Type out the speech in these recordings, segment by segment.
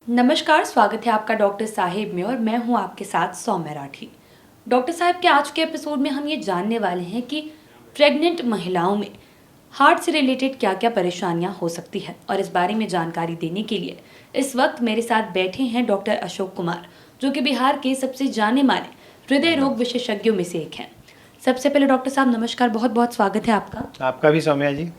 नमस्कार, स्वागत है आपका डॉक्टर साहिब में और मैं हूं आपके साथ सौम्या राठी। डॉक्टर साहब के आज के एपिसोड में हम ये जानने वाले हैं कि प्रेग्नेंट महिलाओं में हार्ट से रिलेटेड क्या क्या परेशानियां हो सकती है, और इस बारे में जानकारी देने के लिए इस वक्त मेरे साथ बैठे हैं डॉक्टर अशोक कुमार, जो कि बिहार के सबसे जाने माने हृदय रोग विशेषज्ञों में से एक हैं। सबसे पहले डॉक्टर साहब नमस्कार, बहुत बहुत स्वागत है आपका। आपका भी सौम्या जी।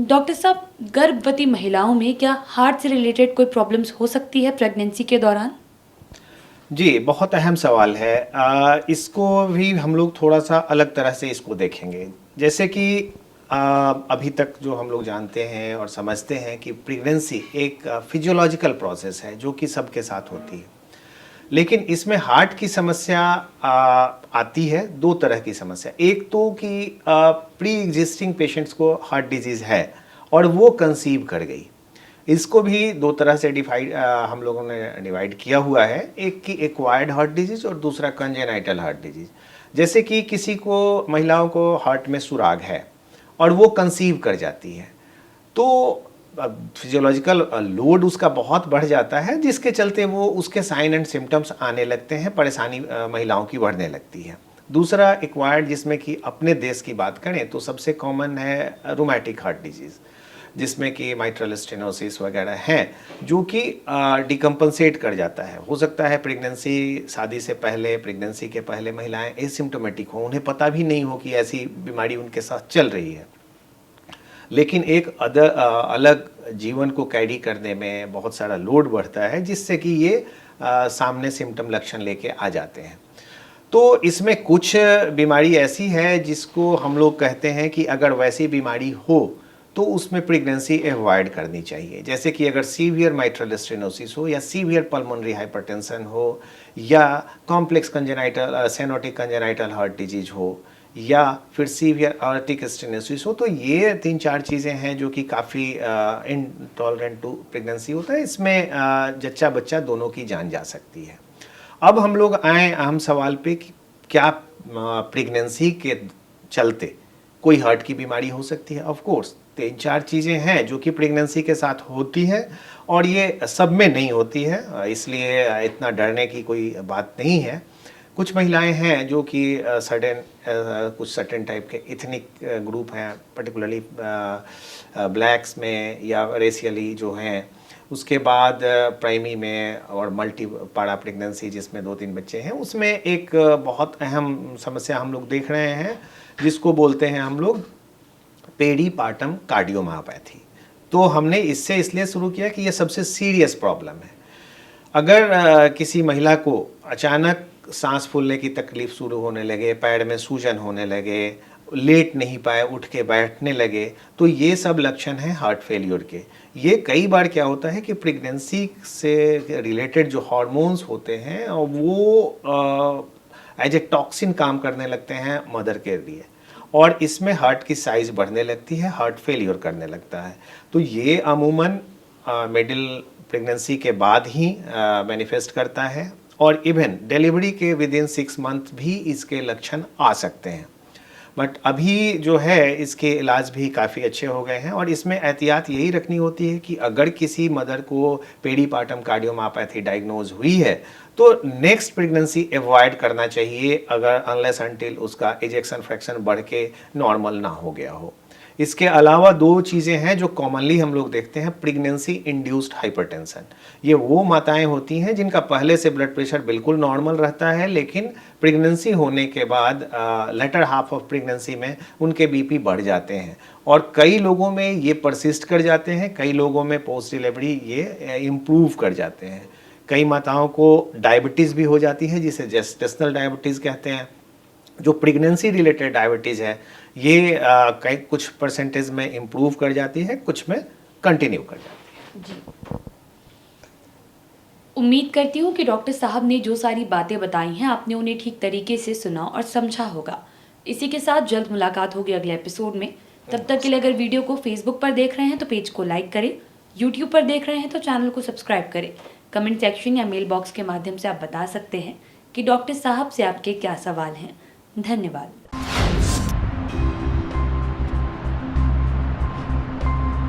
डॉक्टर साहब, गर्भवती महिलाओं में क्या हार्ट से रिलेटेड कोई प्रॉब्लम्स हो सकती है प्रेगनेंसी के दौरान? जी, बहुत अहम सवाल है। इसको भी हम लोग थोड़ा सा अलग तरह से इसको देखेंगे। जैसे कि अभी तक जो हम लोग जानते हैं और समझते हैं कि प्रेगनेंसी एक फिजियोलॉजिकल प्रोसेस है जो कि सबके साथ होती है। लेकिन इसमें हार्ट की समस्या आती है, दो तरह की समस्या। एक तो कि प्री एग्जिस्टिंग पेशेंट्स को हार्ट डिजीज़ है और वो कंसीव कर गई। इसको भी दो तरह से हम लोगों ने डिवाइड किया हुआ है। एक की एक्वायर्ड हार्ट डिजीज़ और दूसरा कंजेनाइटल हार्ट डिजीज़। जैसे कि किसी को महिलाओं को हार्ट में सुराग है और वो कंसीव कर जाती है, तो फिजियोलॉजिकल लोड उसका बहुत बढ़ जाता है, जिसके चलते वो उसके साइन एंड सिम्टम्स आने लगते हैं, परेशानी महिलाओं की बढ़ने लगती है। दूसरा एक्वायर्ड, जिसमें कि अपने देश की बात करें तो सबसे कॉमन है रूमेटिक हार्ट डिजीज़, जिसमें कि माइट्रल स्टेनोसिस वगैरह हैं, जो कि डिकम्पनसेट कर जाता है। हो सकता है प्रेगनेंसी, शादी से पहले, प्रेगनेंसी के पहले महिलाएं एसिम्प्टोमेटिक हो, उन्हें पता भी नहीं हो कि ऐसी बीमारी उनके साथ चल रही है, लेकिन एक अलग जीवन को कैरी करने में बहुत सारा लोड बढ़ता है, जिससे कि ये सामने सिम्टम लक्षण लेके आ जाते हैं। तो इसमें कुछ बीमारी ऐसी है जिसको हम लोग कहते हैं कि अगर वैसी बीमारी हो तो उसमें प्रेगनेंसी अवॉइड करनी चाहिए। जैसे कि अगर सीवियर माइट्रल स्टेनोसिस हो या सीवियर पल्मोनरी हाइपरटेंशन हो या complex congenital cyanotic congenital heart disease हो या फिर सीवियर आर्टिक स्टेनोसिस हो, तो ये 3-4 चीज़ें हैं जो कि काफ़ी इनटॉलरेंट टू प्रेगनेंसी होता है। इसमें जच्चा बच्चा दोनों की जान जा सकती है। अब हम लोग आए अहम सवाल पे कि क्या प्रेगनेंसी के चलते कोई हार्ट की बीमारी हो सकती है? ऑफ कोर्स 3-4 चीज़ें हैं जो कि प्रेगनेंसी के साथ होती हैं और ये सब में नहीं होती है, इसलिए इतना डरने की कोई बात नहीं है। कुछ महिलाएं हैं जो कि कुछ सर्टेन टाइप के इथनिक ग्रुप हैं, पर्टिकुलरली ब्लैक्स में या रेशियली जो हैं, उसके बाद प्राइमी में और मल्टी पारा प्रेगनेंसी जिसमें 2-3 बच्चे हैं, उसमें एक बहुत अहम समस्या हम लोग देख रहे हैं जिसको बोलते हैं हम लोग पेरीपार्टम कार्डियोमायोपैथी। तो हमने इससे इसलिए शुरू किया कि ये सबसे सीरियस प्रॉब्लम है। अगर किसी महिला को अचानक सांस फूलने की तकलीफ शुरू होने लगे, पैर में सूजन होने लगे, लेट नहीं पाए, उठ के बैठने लगे, तो ये सब लक्षण हैं हार्ट फेलियर के। ये कई बार क्या होता है कि प्रेगनेंसी से रिलेटेड जो हार्मोन्स होते हैं वो एज ए टॉक्सिन काम करने लगते हैं मदर के लिए, और इसमें हार्ट की साइज बढ़ने लगती है, हार्ट फेलियर करने लगता है। तो ये अमूमन मिडिल प्रेगनेंसी के बाद ही मैनिफेस्ट करता है और इवन डिलीवरी के विद इन 6 मंथ भी इसके लक्षण आ सकते हैं। बट अभी जो है इसके इलाज भी काफ़ी अच्छे हो गए हैं और इसमें एहतियात यही रखनी होती है कि अगर किसी मदर को पेरीपार्टम कार्डियोमायोपैथी डायग्नोज हुई है तो नेक्स्ट प्रेगनेंसी अवॉइड करना चाहिए, अगर अनलेस अनटिल उसका इजेक्शन फ्रैक्शन बढ़ के नॉर्मल ना हो गया हो। इसके अलावा 2 चीज़ें हैं जो कॉमनली हम लोग देखते हैं। प्रेगनेंसी इंड्यूस्ड हाइपरटेंशन, ये वो माताएं होती हैं जिनका पहले से ब्लड प्रेशर बिल्कुल नॉर्मल रहता है, लेकिन प्रेगनेंसी होने के बाद लेटर हाफ ऑफ प्रेगनेंसी में उनके बीपी बढ़ जाते हैं और कई लोगों में ये परसिस्ट कर जाते हैं, कई लोगों में पोस्ट डिलीवरी ये इम्प्रूव कर जाते हैं। कई माताओं को डायबिटीज़ भी हो जाती है, जिसे जेस्टेशनल डायबिटीज़ कहते हैं। जो प्रेगनेंसी रिलेटेड डायबिटीज़ है ये कई कुछ परसेंटेज में इम्प्रूव कर जाती है, कुछ में कंटिन्यू कर जाती है। जी, उम्मीद करती हूँ कि डॉक्टर साहब ने जो सारी बातें बताई हैं आपने उन्हें ठीक तरीके से सुना और समझा होगा। इसी के साथ जल्द मुलाकात होगी अगले एपिसोड में। तब तक के लिए अगर वीडियो को फेसबुक पर देख रहे हैं तो पेज को लाइक करें, यूट्यूब पर देख रहे हैं तो चैनल को सब्सक्राइब करें। कमेंट सेक्शन या मेल बॉक्स के माध्यम से आप बता सकते हैं कि डॉक्टर साहब से आपके क्या सवाल हैं। धन्यवाद।